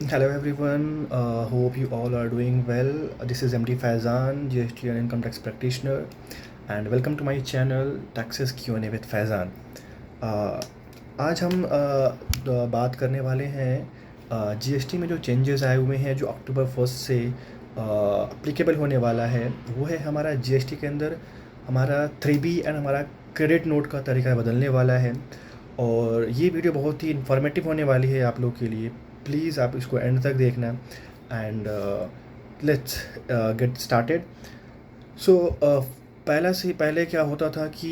Hello everyone, hope you all are doing well. This is MD Faizan, GST and Income Tax Practitioner, and welcome to my channel Taxes Q&A with Faizan. आज हम बात करने वाले हैं GST में जो changes आए हुए हैं जो अक्टूबर 1 से अप्लीकेबल होने वाला है। वो है हमारा जीएसटी के अंदर हमारा 3B एंड हमारा क्रेडिट नोट का तरीका बदलने वाला है। और ये वीडियो बहुत ही इन्फॉर्मेटिव होने वाली है आप लोग के लिए। प्लीज़ आप इसको एंड तक देखना एंड लेट्स गेट स्टार्टेड। सो पहले क्या होता था कि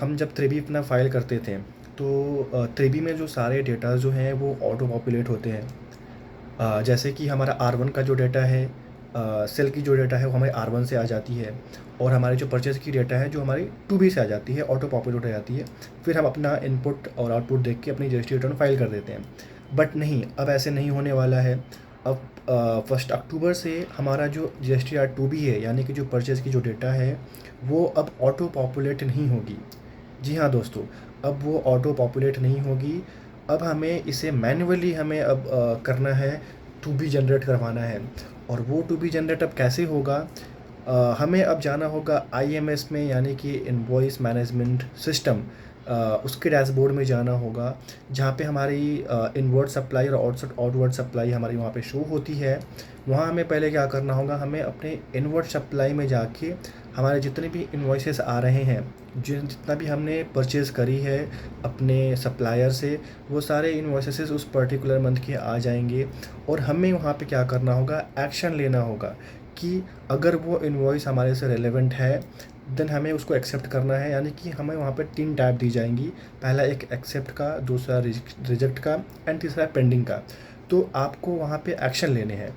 हम जब 3B अपना फाइल करते थे तो 3B में जो सारे डेटा जो हैं वो ऑटो पॉपुलेट होते हैं। जैसे कि हमारा R1 का जो डेटा है, सेल की जो डेटा है वो हमारे R1 से आ जाती है, और हमारी जो परचेज़ की डेटा है जो हमारी 2B से आ जाती है, ऑटो पॉपुलेट हो जाती है। फिर हम अपना इनपुट और आउटपुट देख के अपनी जीएसटी रिटर्न फाइल कर देते हैं। बट नहीं, अब ऐसे नहीं होने वाला है। अब 1 अक्टूबर से हमारा जो GSTR 2B है, यानी कि जो परचेज़ की जो डेटा है वो अब ऑटो पॉपुलेट नहीं होगी। जी हाँ दोस्तों, अब वो ऑटो पॉपुलेट नहीं होगी। अब हमें इसे मैन्युअली हमें अब करना है, 2B जनरेट करवाना है। और वो 2B जनरेट अब कैसे होगा? हमें अब जाना होगा IMS में, यानी कि इनवॉइस मैनेजमेंट सिस्टम, उसके डैशबोर्ड में जाना होगा, जहाँ पे हमारी इनवर्ड सप्लाई और आउटवर्ड सप्लाई हमारी वहाँ पे शो होती है। वहाँ हमें पहले क्या करना होगा, हमें अपने इनवर्ड सप्लाई में जाके हमारे जितने भी इनवॉइसेस आ रहे हैं, जितना भी हमने परचेज़ करी है अपने सप्लायर से, वो सारे इनवॉइसेस उस पर्टिकुलर मंथ के आ जाएंगे। और हमें वहाँ पे क्या करना होगा, एक्शन लेना होगा कि अगर वो इनवॉइस हमारे से रेलेवेंट है देन हमें उसको एक्सेप्ट करना है। यानी कि हमें वहाँ पे 3 टैब दी जाएंगी, पहला एक एक्सेप्ट का, दूसरा रिजेक्ट का, एंड तीसरा पेंडिंग का। तो आपको वहाँ पे एक्शन लेने हैं।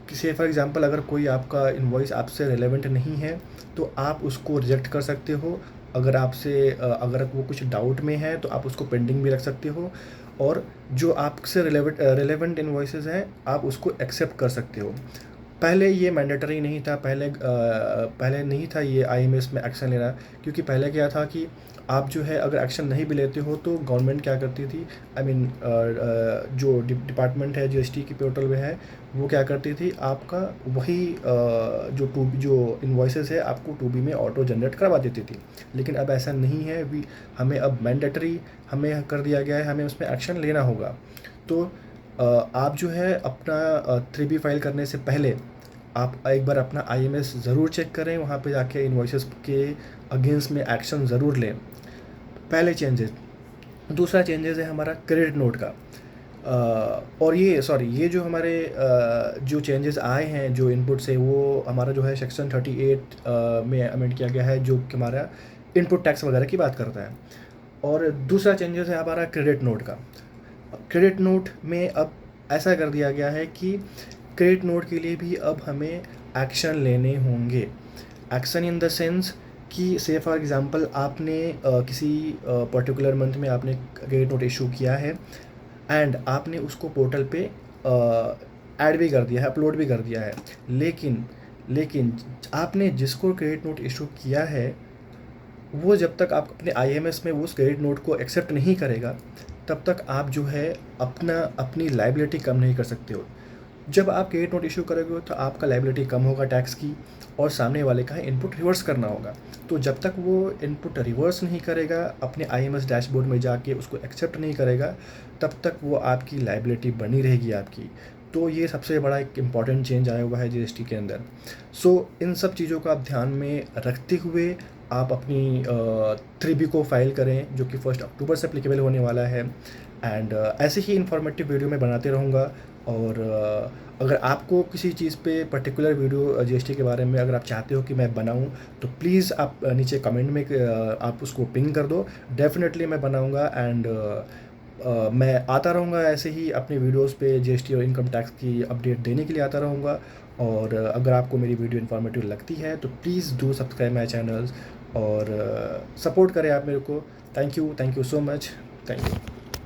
किसी फॉर एग्जांपल अगर कोई आपका इनवॉइस आपसे रेलेवेंट नहीं है तो आप उसको रिजेक्ट कर सकते हो। अगर वो कुछ डाउट में है तो आप उसको पेंडिंग भी रख सकते हो, और जो आपसे रेलेवेंट इनवॉइसेस हैं आप उसको एक्सेप्ट कर सकते हो। पहले ये मैंडेटरी नहीं था, पहले नहीं था ये IMS में एक्शन लेना। क्योंकि पहले क्या था कि आप जो है अगर एक्शन नहीं भी लेते हो तो गवर्नमेंट क्या करती थी, आई मीन जो डिपार्टमेंट है GST की पोर्टल में है, वो क्या करती थी, आपका वही जो इन्वॉइसेस है आपको 2B में ऑटो जनरेट करवा देती थी। लेकिन अब ऐसा नहीं है, हमें अब मैंडेटरी हमें कर दिया गया है, हमें उसमें एक्शन लेना होगा। तो आप जो है अपना 3B फाइल करने से पहले आप एक बार अपना IMS ज़रूर चेक करें, वहाँ पे जाके इन्वॉइसेस के अगेंस्ट में एक्शन ज़रूर लें। पहले चेंजेस। दूसरा चेंजेस है हमारा क्रेडिट नोट का। और ये जो हमारे जो चेंजेस आए हैं जो इनपुट से, वो हमारा जो है सेक्शन 38 में अमेंड किया गया है, जो कि हमारा इनपुट टैक्स वगैरह की बात करता है। और दूसरा चेंजेस है हमारा क्रेडिट नोट का। क्रेडिट नोट में अब ऐसा कर दिया गया है कि क्रेडिट नोट के लिए भी अब हमें एक्शन लेने होंगे। एक्शन इन द सेंस कि से फॉर एग्ज़ाम्पल आपने किसी पर्टिकुलर मंथ में आपने क्रेडिट नोट इशू किया है एंड आपने उसको पोर्टल पे ऐड भी कर दिया है, अपलोड भी कर दिया है। लेकिन आपने जिसको क्रेडिट नोट इशू किया है वो जब तक आप अपने IMS में उस क्रेडिट नोट को एक्सेप्ट नहीं करेगा तब तक आप जो है अपनी लाइबिलिटी कम नहीं कर सकते हो। जब आप क्रेडिट नोट इशू करोगे तो आपका लाइबिलिटी कम होगा टैक्स की, और सामने वाले का इनपुट रिवर्स करना होगा। तो जब तक वो इनपुट रिवर्स नहीं करेगा, अपने IMS डैशबोर्ड में जाके उसको एक्सेप्ट नहीं करेगा, तब तक वो आपकी लाइबिलिटी बनी रहेगी आपकी। तो ये सबसे बड़ा एक इम्पॉर्टेंट चेंज आया हुआ है GST के अंदर। सो इन सब चीज़ों को आप ध्यान में रखते हुए आप अपनी 3B को फाइल करें, जो कि 1 अक्टूबर से एप्लीकेबल होने वाला है। एंड ऐसे ही इन्फॉर्मेटिव वीडियो मैं बनाते रहूँगा। और अगर आपको किसी चीज़ पे पर्टिकुलर वीडियो GST के बारे में अगर आप चाहते हो कि मैं बनाऊं, तो प्लीज़ आप नीचे कमेंट में आप उसको पिंग कर दो। डेफिनेटली मैं बनाऊंगा। एंड मैं आता रहूँगा ऐसे ही अपने वीडियोस पे GST और इनकम टैक्स की अपडेट देने के लिए आता रहूँगा। और अगर आपको मेरी वीडियो इन्फॉर्मेटिव लगती है तो please do subscribe my channels, और सपोर्ट करें आप मेरे को। Thank you so much. Thank you.